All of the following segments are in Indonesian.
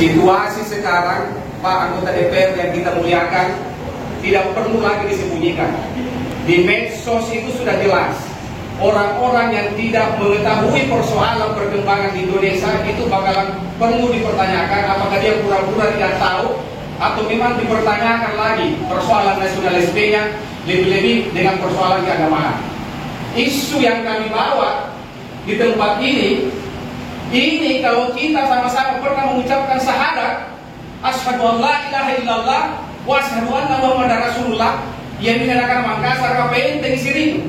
Situasi sekarang, Pak anggota DPR yang kita muliakan, tidak perlu lagi disembunyikan. Di medsos itu sudah jelas. Orang-orang yang tidak mengetahui persoalan perkembangan di Indonesia itu bakalan perlu dipertanyakan apakah dia pura-pura tidak tahu atau memang dipertanyakan lagi persoalan nasionalismenya lebih-lebih dengan persoalan keagamaan. Isu yang kami bawa di tempat ini kalau kita sama-sama pernah mengucapkan syahadat asyhadu an la ilaha illallah wa asyhadu anna muhammadar rasulullah yang dikatakan Makassar kapenteng sirinu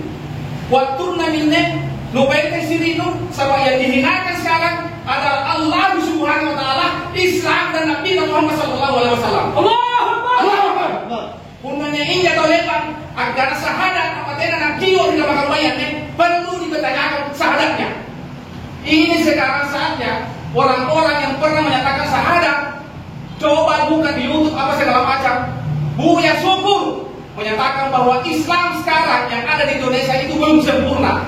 waktu namine lupenteng sirinu sama yang dihinakan sekarang adalah Allah subhanahu wa ta'ala, Islam dan Nabi Muhammad sallallahu alaihi wasallam. Allahu Akbar. Punanya inja tolepan agar syahadat apa tena nak kio di dalam bayarnya perlu dipertanyakan syahadatnya. Ini sekarang saatnya orang-orang yang pernah menyatakan syahadat coba buka di YouTube apa segala macam. Buya syukur menyatakan bahwa Islam sekarang yang ada di Indonesia itu belum sempurna.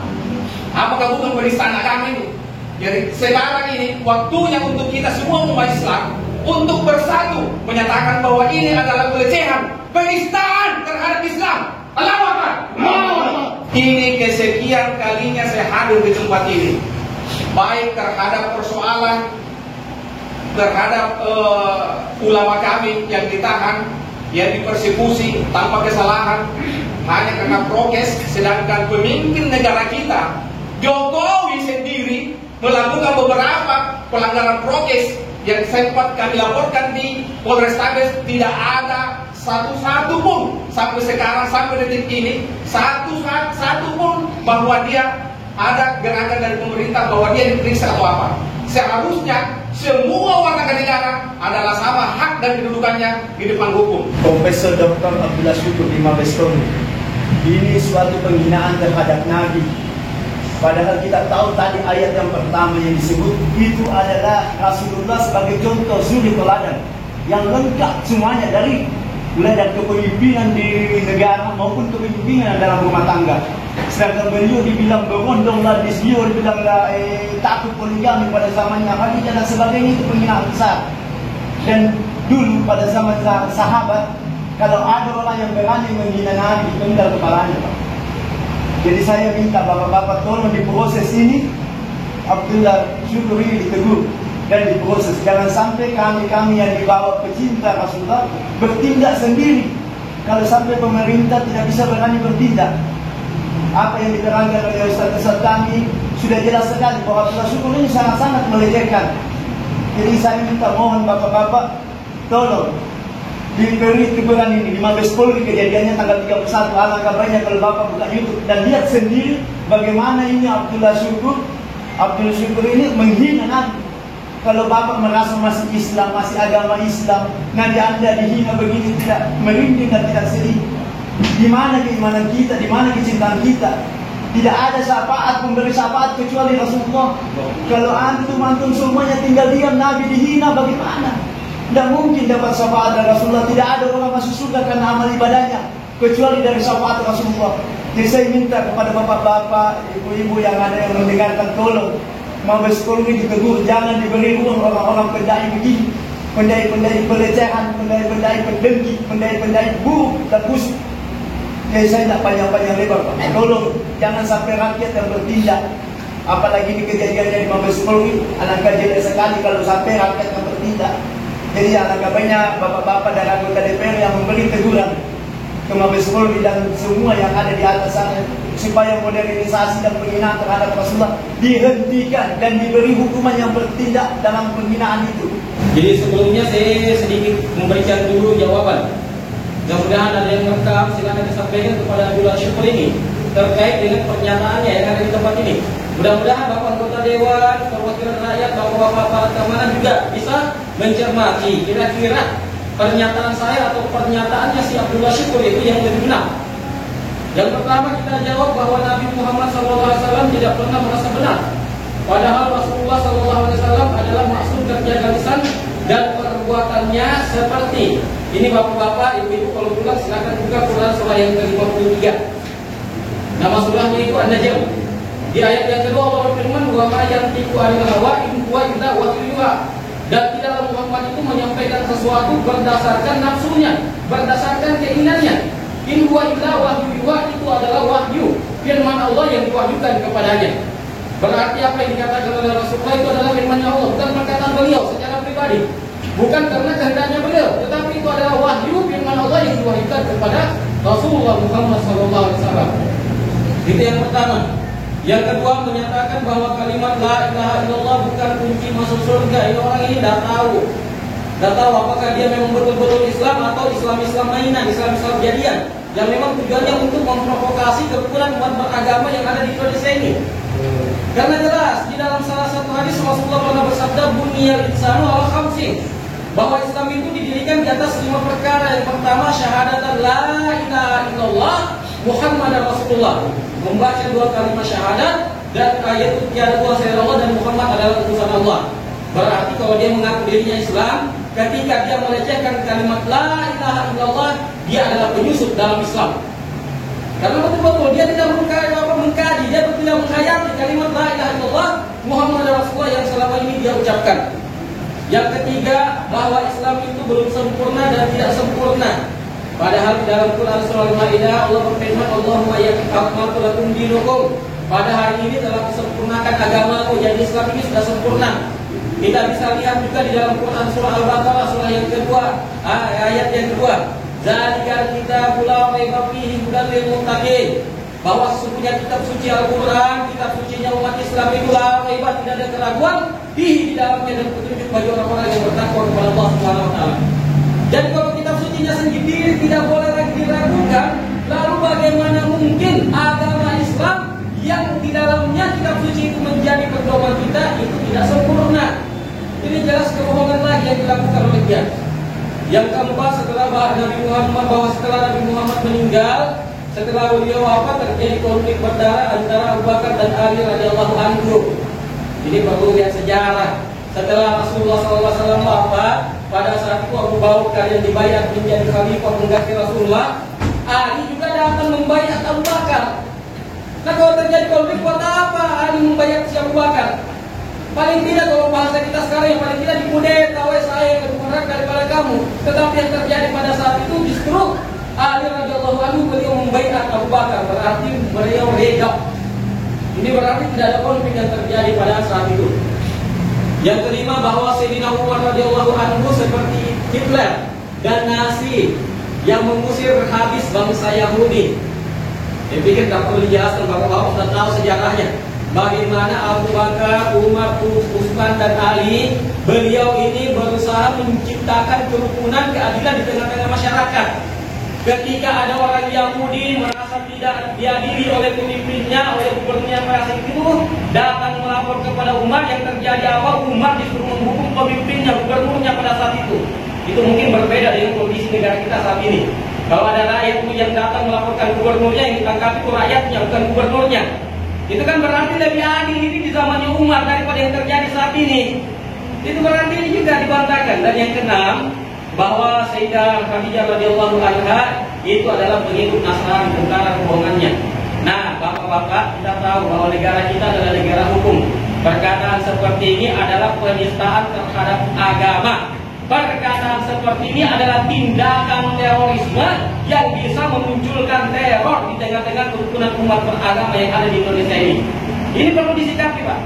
Apakah bukan penistaan agama ini? Jadi sekarang ini waktunya untuk kita semua umat Islam untuk bersatu menyatakan bahwa ini adalah pelecehan, penistaan terhadap Islam. Allahu Akbar. Ini kesekian kalinya saya hadir di tempat ini, baik terhadap persoalan terhadap ulama kami yang ditahan, yang dipersekusi tanpa kesalahan hanya karena prokes, sedangkan pemimpin negara kita Jokowi sendiri melakukan beberapa pelanggaran prokes yang sempat kami laporkan di Polrestabes. Tidak ada satu pun sampai sekarang, sampai detik ini satu pun bahwa dia ada gerakan dari pemerintah bahwa dia diperiksa atau apa. Seharusnya semua warga negara adalah sama hak dan kedudukannya di depan hukum. Profesor Dr. Abdullah Syukur di Mabes Polri, ini suatu penghinaan terhadap Nabi. Padahal kita tahu tadi ayat yang pertama yang disebut itu adalah Rasulullah sebagai contoh suri teladan yang lengkap semuanya, dari mulai dari kepemimpinan di negara maupun kepemimpinan dalam rumah tangga. Sedangkan beliau dibilang berondonglah, dibilanglah takut poligami pada zamannya Khadijah dan sebagainya, itu penghinaan besar. Dan dulu pada zaman sahabat, kalau ada orang yang berani menghina Nabi, penggal kepalanya, Pak. Jadi saya minta bapak-bapak tolong diproses ini, Abdullah Syukur ini ditegur dan diproses. Jangan sampai kami yang dibawa pecinta Rasulullah bertindak sendiri. Kalau sampai pemerintah tidak bisa berani bertindak, apa yang diterangkan oleh Ustaz kami sudah jelas sekali bahwa Abdullah Syukur ini sangat-sangat melecehkan. Jadi saya minta mohon bapak-bapak tolong diberi teguran ini di Mabes Polri. Kejadiannya tanggal 31. Alangkah banyak kalau bapak buka YouTube dan lihat sendiri bagaimana ini Abdullah Syukur ini menghina Nabi. Kalau bapak merasa masih Islam, masih agama Islam, Nabi Anda dihina begini, tidak merinding dan tidak sedih. Di mana keimanan kita, di mana kecintaan kita? Tidak ada syafaat, pemberi syafaat kecuali Rasulullah. Kalau antum semuanya tinggal diam, Nabi dihina, bagaimana? Tidak mungkin dapat syafaat dari Rasulullah. Tidak ada orang masuk surga karena amal ibadahnya kecuali dari syafaat Rasulullah. Jadi saya minta kepada bapak-bapak, ibu-ibu yang ada yang mendengarkan, tolong Mabes Polri ditegur, jangan diberi ruang orang-orang pendai begini, pendai pelecehan, pendai pendengki, pendai buruk dan busuk. Jadi saya tidak panjang-panjang lebar, Pak. Tolong jangan sampai rakyat yang bertindak. Apalagi di kejadiannya di Mabes Polri, alangkah jelek sekali kalau sampai rakyat yang bertindak. Jadi alangkah banyak bapak-bapak dan anggota DPR yang memberi teguran ke Mabes Polri dan semua yang ada di atas sana, supaya modernisasi dan penghinaan terhadap Rasulullah dihentikan dan diberi hukuman yang bertindak dalam penghinaan itu. Jadi sebelumnya saya sedikit memberikan dulu jawaban. Mudah-mudahan ada yang lengkap, silakan disampaikan kepada Abdullah Syukur ini terkait dengan pernyataannya yang ada di tempat ini. Mudah-mudahan Bapak anggota Dewan, perwakilan rakyat, Bapak-bapak aparat keamanan juga bisa mencermati kira-kira pernyataan saya atau pernyataannya si Abdullah Syukur itu yang lebih benar. Yang pertama kita jawab bahwa Nabi Muhammad SAW tidak pernah merasa benar. Padahal Rasulullah SAW adalah maksum terjaga lisan dan perbuatannya seperti ini. Bapak-bapak, ibu-ibu kalau pulang silakan buka Quran surah yang ke-53. Nama surahnya itu An-Najm. Di ayat yang kedua Allah berfirman, "Wa ma yantiqu 'anil hawa in huwa illa wahyun yuha." Dan tidaklah Muhammad umat itu menyampaikan sesuatu berdasarkan nafsunya, berdasarkan keinginannya. In huwa illa wahyu yuha, itu adalah wahyu, firman Allah yang diwahyukan kepadanya. Berarti apa yang dikatakan oleh Rasulullah itu adalah firman Allah, bukan perkataan beliau secara pribadi, bukan karena kehendaknya beliau, tetapi itu adalah wahyu firman Allah yang diwahyukan kepada Rasulullah Muhammad SAW. Itu yang pertama. Yang kedua, menyatakan bahwa kalimat la ilaha illallah bukan kunci masuk surga. Ini orang ini tidak tahu apakah dia memang betul-betul Islam atau Islam mainan, Islam jadian, yang memang tujuannya untuk memprovokasi kerukunan umat beragama yang ada di Indonesia ini. Karena jelas di dalam salah satu hadis Rasulullah pernah bersabda, buniyal insanu ala khamsin, bahwa Islam itu didirikan di atas 5 perkara. Yang pertama, syahadatan la ilaha illallah Muhammadar Rasulullah, membaca 2 kalimat syahadat dan ayat tiada Tuhan selain Allah dan Muhammad adalah utusan Allah. Berarti kalau dia mengaku dirinya Islam, ketika dia melecehkan kalimat la ilaha illallah, dia adalah penyusup dalam Islam. Karena betul-betul dia tidak mengkaji, dia tidak menghayati kalimat la ilaha illallah Muhammad Rasulullah yang selama ini dia ucapkan. Yang ketiga, bahwa Islam itu belum sempurna dan tidak sempurna. Padahal di dalam Quran surah Al-Maidah Allah berfirman, Allahumma yakmaltu lakum dinukum. Pada hari ini telah disempurnakan agamamu, jadi Islam ini sudah sempurna. Kita bisa lihat juga di dalam Quran surah Al-Baqarah surah yang kedua, ayat yang kedua. Zalikal kitabul la raiba fihi hudal lil muttaqin. Bahwa sesungguhnya kitab suci Al-Quran, kitab sucinya umat Islam itu la raiba, tidak ada keraguan, di dalamnya dan petunjuk bagi orang-orang yang bertakwa kepada Allah Subhanahu wa taala. Dan kalau kitab sucinya sendiri tidak boleh lagi diragukan, lalu bagaimana mungkin agama Islam yang di dalamnya kitab suci itu menjadi pedoman kita itu tidak sempurna? Ini jelas kebohongan lagi yang dilakukan oleh dia. Yang keempat, setelah setelah Nabi Muhammad meninggal, setelah beliau wafat, terjadi konflik berdarah antara Abu Bakar dan Ali radhiyallahu anhu. Ini perlu lihat sejarah. Setelah Rasulullah SAW wafat, pada saat itu Abu Bakar yang dibayar menjadi khalifah mengganti Rasulullah, Ali juga datang membayar Abu Bakar. Nah, kalau terjadi konflik, buat apa Ali membayar si Abu Bakar? Paling tidak kalau bahasa kita sekarang, yang paling tidak dikudeta, saya yang lebih berat daripada kamu. Tetapi yang terjadi pada saat itu justru Ali radhiyallahu anhu beliau membayar Abu Bakar, berarti beliau reda. Ini berarti tidak ada konflik yang terjadi pada saat itu. Yang kelima, bahwa Sayyidina Umar radhiyallahu anhu seperti Hitler dan Nazi yang mengusir habis bangsa Yahudi. Saya pikir tak perlu dijelaskan, bapak-bapak sudah tahu sejarahnya. Bagaimana Abu Bakar, Umar, Utsman dan Ali, beliau ini berusaha menciptakan kerukunan, keadilan di tengah-tengah masyarakat. Ketika ada orang Yahudi merasa tidak diadili oleh pemimpinnya, oleh gubernurnya pada saat itu, datang melapor kepada Umar. Yang terjadi apa? Umar disuruh menghukum pemimpinnya, gubernurnya pada saat itu. Itu mungkin berbeda dengan kondisi negara kita saat ini. Kalau ada rakyat yang datang melaporkan gubernurnya, yang ditangkap itu rakyatnya, bukan gubernurnya. Itu kan berarti lebih adil ini di zamannya Umar daripada yang terjadi saat ini. Itu berarti ini juga dibantahkan. Dan yang keenam, bahwa Sayyidah Khadijah radhiyallahu anha itu adalah pengikut Nasrani, tentara kebohongannya. Nah, bapak-bapak, kita tahu bahwa negara kita adalah negara hukum. Perkataan seperti ini adalah penistaan terhadap agama. Perkataan seperti ini adalah tindakan terorisme yang bisa memunculkan teror di tengah-tengah kerukunan umat beragama yang ada di Indonesia ini. Ini perlu disikapi, Pak.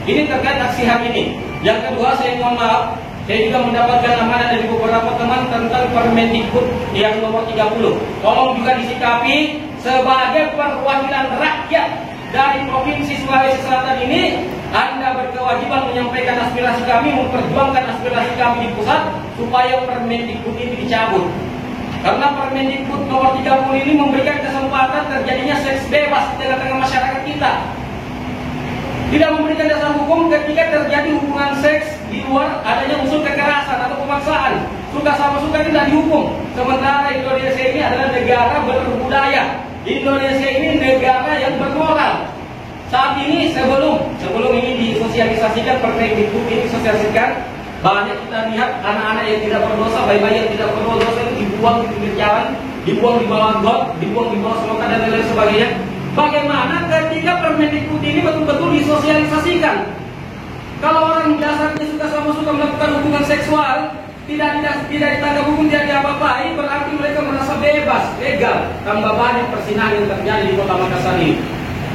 Ini terkait aksi hari ini. Yang kedua, saya mohon maaf, saya juga mendapatkan amanah dari beberapa teman tentang Permendikbud yang nomor 30. Tolong juga disikapi sebagai perwakilan rakyat dari Provinsi Sulawesi Selatan ini. Anda berkewajiban menyampaikan aspirasi kami, memperjuangkan aspirasi kami di pusat supaya Permendikbud ini dicabut. Karena Permendikbud nomor 30 ini memberikan kesempatan terjadinya seks bebas di tengah-tengah masyarakat kita. Tidak memberikan dasar hukum ketika terjadi hubungan seks di luar adanya unsur kekerasan atau pemaksaan. Suka sama suka tidak dihukum. Sementara Indonesia ini adalah negara berbudaya. Indonesia ini negara yang bermoral. Saat ini sebelum ini disosialisasikan, Permendikbud ini disosialisasikan, banyak kita lihat anak-anak yang tidak berdosa, bayi-bayi yang tidak berdosa itu dibuang di pinggir jalan, dibuang di bawah got, dibuang di bawah selokan dan lain-lain sebagainya. Bagaimana ketika Permendikbud ini betul-betul disosialisasikan? Kalau orang dasarnya suka melakukan hubungan seksual, tidak ditangkap hukum, tidak diapa-apai, berarti mereka merasa bebas, legal. Tambah banyak persinahan yang terjadi di Kota Makassar ini.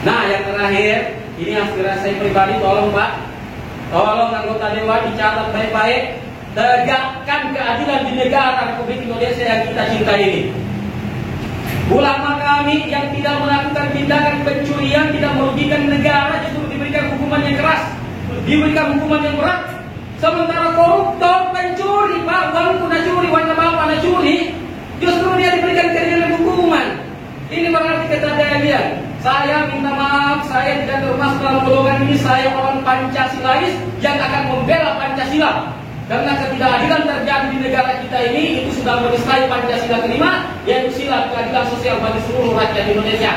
Nah, yang terakhir, ini aspirasi saya pribadi, tolong Pak, tolong anggota Dewan dicatat baik-baik, tegakkan keadilan di negara Republik Indonesia yang kita cintai ini. Ulama kami yang tidak melakukan tindakan pencurian, tidak merugikan negara, justru diberikan hukuman yang keras, diberikan hukuman yang berat. Sementara koruptor, pencuri, Pak, uangku nak curi, warna bapak nak curi, justru dia diberikan keringanan hukuman. Ini berarti ketidakadilan. Saya minta maaf, saya tidak termasuk dalam golongan ini. Saya orang Pancasilais yang akan membela Pancasila. Karena ketidakadilan terjadi di negara kita ini, itu sudah menistai Pancasila kelima, yaitu sila keadilan sosial bagi seluruh rakyat Indonesia.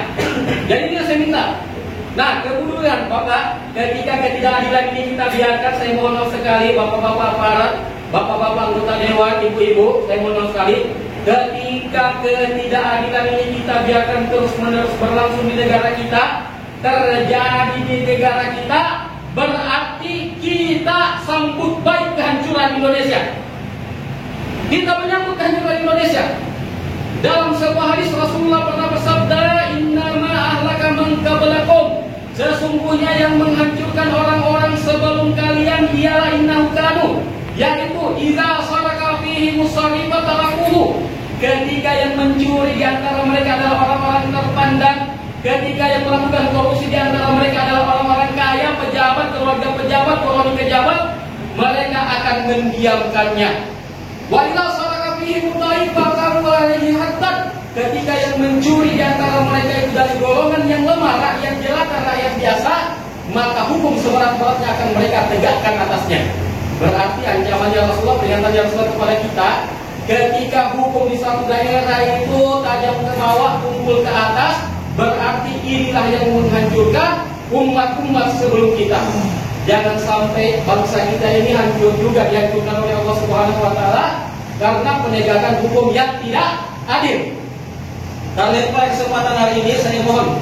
Jadi ini saya minta. Nah, kemudian Bapak, ketika ketidakadilan ini kita biarkan, saya mohon maaf sekali Bapak-bapak aparat, Bapak-bapak anggota Dewan, Ibu-ibu, saya mohon maaf sekali. Ketika ketidakadilan ini kita biarkan terus-menerus berlangsung di negara kita, terjadi di negara kita, berarti kita sambut baik kehancuran Indonesia. Kita menyambut kehancuran Indonesia. Dalam sebuah hadis Rasulullah pernah bersabda, "Innama ahlaka man qablakum." Sesungguhnya yang menghancurkan orang-orang sebelum kalian ialah innahu kanu, yaitu idza saraka fihi musarrifa tarakuhu. Ketika yang mencuri di antara mereka adalah orang-orang terpandang, ketika yang melakukan korupsi di antara mereka adalah orang-orang kaya, pejabat, keluarga pejabat, koloni pejabat, mereka akan mendiamkannya. Wa idza saraka fihi mudaifa kanu alaihi hatta. Ketika yang mencuri di antara mereka itu dari golongan yang lemah, rakyat jelata, rakyat biasa, maka hukum seberat-beratnya akan mereka tegakkan atasnya. Berarti ancamannya Rasulullah, peringatannya Rasulullah kepada kita, ketika hukum di satu daerah itu tajam ke bawah, tumpul ke atas, berarti inilah yang menghancurkan umat-umat sebelum kita. Jangan sampai bangsa kita ini hancur juga, dihancurkan oleh Allah Subhanahu wa Ta'ala karena penegakan hukum yang tidak adil. Karena pada kesempatan hari ini saya mohon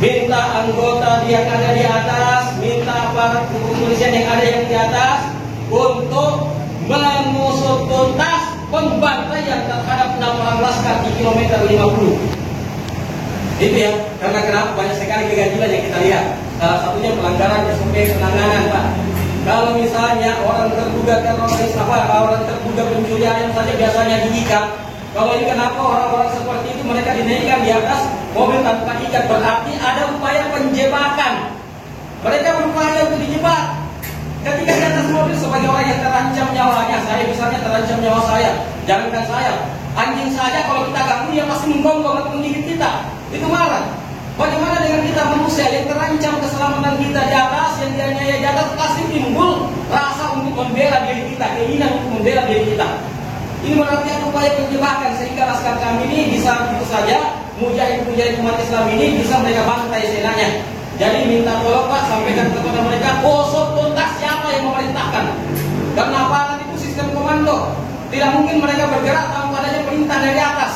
minta anggota yang ada di atas, minta aparat kepolisian yang ada yang di atas untuk mengusut tuntas pembantaian terhadap 6 orang laskar di kilometer 50. Itu ya, karena kenapa banyak sekali keganjilan yang kita lihat. Salah satunya pelanggaran SOP penanganan, Pak. Kalau misalnya orang terduga teroris, orang terduga pencurian saja biasanya diikat. Kalau ini kenapa orang-orang seperti itu mereka dinaikkan di atas mobil tanpa ikat, berarti ada upaya penjebakan. Mereka berupaya untuk dijebak. Ketika di atas mobil sebagai orang yang terancam nyawanya, saya misalnya terancam nyawa saya, jangankan saya, anjing saja kalau kita ganggu dia pasti menggonggong atau menggigit kita, itu marah. Bagaimana dengan kita manusia yang terancam keselamatan kita di atas, yang dianiaya di atas, pasti timbul rasa untuk membela diri kita, keinginan untuk membela diri kita. Ini berarti ada upaya penjebakan sehingga laskar kami ini bisa begitu saja mujahid-mujahid umat Islam ini bisa mereka bantai senanya. Jadi minta tolong Pak, sampaikan kepada mereka usut tuntas siapa yang memerintahkan. Karena aparat itu sistem komando, tidak mungkin mereka bergerak tanpa adanya perintah dari atas.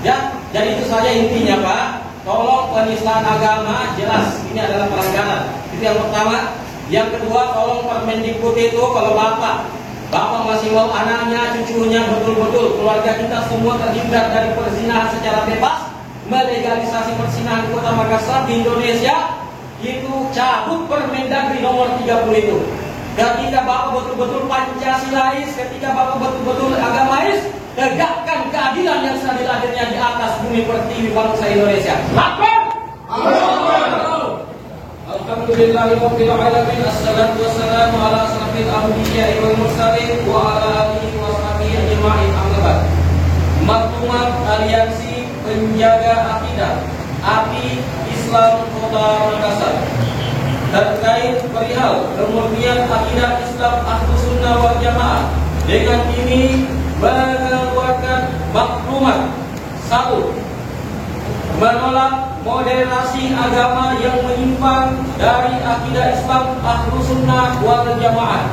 Ya, jadi itu saja intinya Pak. Tolong penistaan agama jelas ini adalah pelanggaran. Itu yang pertama. Yang kedua, tolong Permendikbud itu kalau Bapak masih mau anaknya, cucunya, betul-betul keluarga kita semua terhindar dari perzinahan secara bebas, melegalisasi perzinahan di Kota Makassar di Indonesia, itu cabut Permendagri nomor 30 itu. Ketika Bapak betul-betul Pancasilais, ketika Bapak betul-betul agamais, tegakkan keadilan yang seadil-adilnya di atas bumi pertiwi bangsa Indonesia. Akbar! Alhamdulillahirabbil alamin, assalatu wassalamu ala asrafil anbiya'i wal mursalin wa ala alihi wa sahbihi ajma'in, amma ba'd. Maklumat Aliansi Penjaga Akidah API Islam Kota Makassar terkait perihal kemurnian akidah Islam Ahlus Sunnah wal Jamaah dengan ini mengeluarkan maklumat. 1. Menolak moderasi agama yang menyimpang dari akidah Islam Ahlus Sunnah wal Jamaah.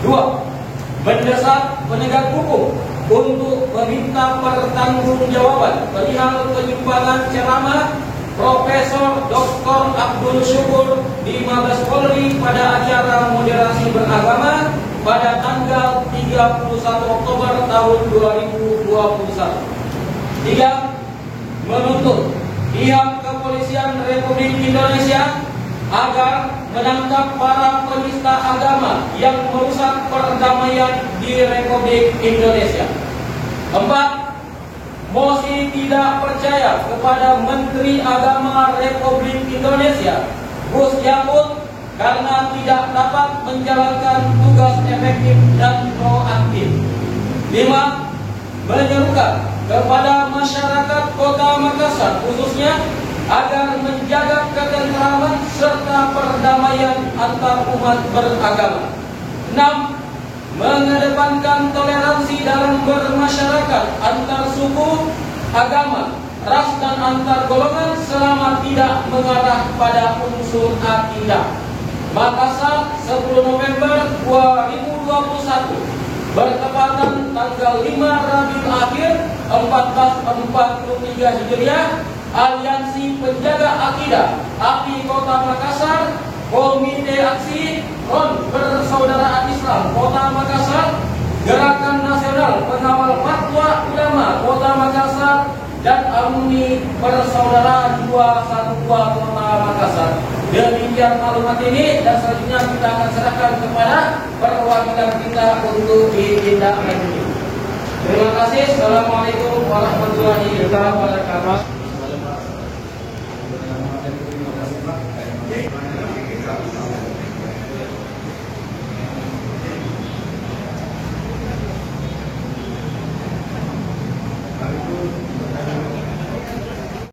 2. Mendesak penegak hukum untuk meminta pertanggungjawaban perihal penyimpangan ceramah Profesor Dr. Abdul Syukur di Mabes Polri pada acara moderasi beragama pada tanggal 31 Oktober tahun 2021. 3. Menuntut pihak Kepolisian Republik Indonesia agar menangkap para penista agama yang merusak perdamaian di Republik Indonesia. 4. Mosi tidak percaya kepada Menteri Agama Republik Indonesia Gus Yakut karena tidak dapat menjalankan tugas efektif dan proaktif. 5. Menyerukan kepada masyarakat Kota Makassar khususnya agar menjaga ketentraman serta perdamaian antar umat beragama. 6. Mengedepankan toleransi dalam bermasyarakat antar suku, agama, ras dan antar golongan selama tidak mengarah pada unsur akidah. Makassar, 10 November 2021, bertepatan tanggal 5 Rabiul Akhir 1443 Hijriah, Aliansi Penjaga Akidah API Kota Makassar, Komite Aksi Front Persaudaraan Islam Kota Makassar, Gerakan Nasional Pengawal Fatwa Ulama Kota Makassar, dan Alumni Persaudaraan 212 Kota Makassar. Demikian maklumat ini, dan selanjutnya kita akan serahkan kepada perwakilan kita untuk ditindaklanjuti. Terima kasih. Assalamualaikum warahmatullahi wabarakatuh.